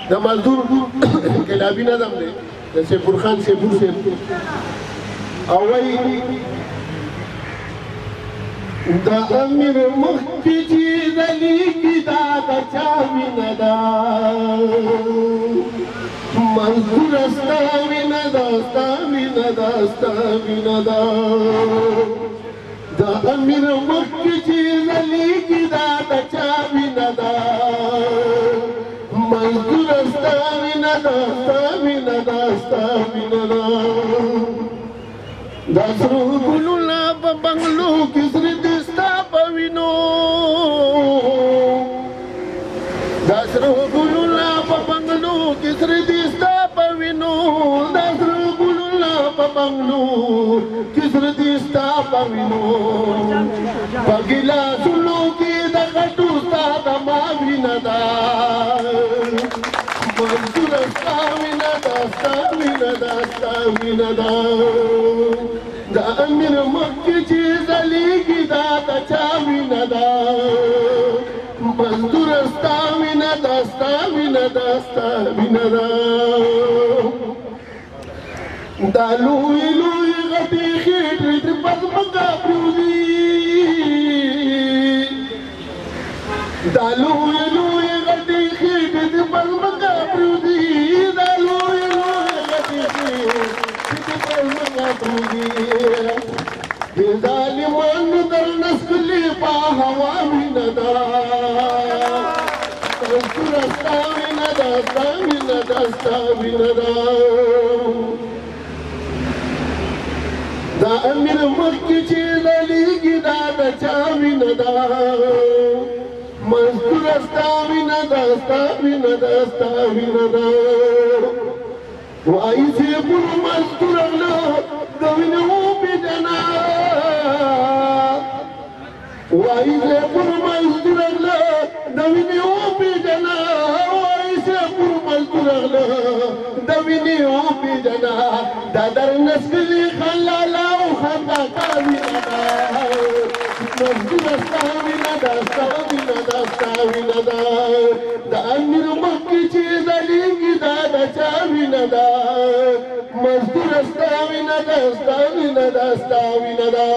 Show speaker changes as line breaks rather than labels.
دا مزدور انقلابي نظم دی د سیفور خان سیفور صاحب او وایي دا امیر مخکې چې ځلیږي دا د چا وینه ده منظوره ستا وینه ده ستا وینه ده ستا وینه ده دا امیر مخکې چې ځلیږي دا د چا وینه ده منظوره ستا وینه ده ستا وینه ده ستا وینه ده دا سرو ګلونه په بنګلو کې سره دي ستا په وینو دا سرو ګلونه په بنګلو کې سره دي ستا په وینو دا سرو ګلونه په بنګلو کې سره دي ستا په وینو په ګیلاسونو کې د غټو ستا د ما وینه ده منظوره ستا وینه ده ستا وینه ده ستا وینه ده دا امیر مخکې چې ځلیږي دا د چا وینه ده منظوره ستا وینه ده ستا وینه ده ستا وینه ده دا لوی لوی غټې خېټې د په ځمکه پرېوځي دا لوی لوی غټې خېټې د په ځمکه پرېوځي دا لوی لوی غټې خېټې د ظالمانو در نسکلې په هوا وینه ده منظوره ستا وینه ده ستا وینه ده ستا وینه ده دا امیر مخکې چې ځلیږي دا د چا وینه ده منظوره ستا وینه ده ستا وینه ده ستا وینه ده وایي چې پر مزدور غله د وینې وپېژنه وایي چې پر مزدور غله د وینې وپېژنه وایي چې پر مزدور غله د وینې وپېژنه دا در نسکلي خلاله او خنداکا وینه ده منظوره ستا وینه ده ستا وینه ده ستا وینه ده د امیر مخکې چې ځلیږي دا د چا وینه ده مزدوره ستا وینه ده ستا وینه ده ستا وینه ده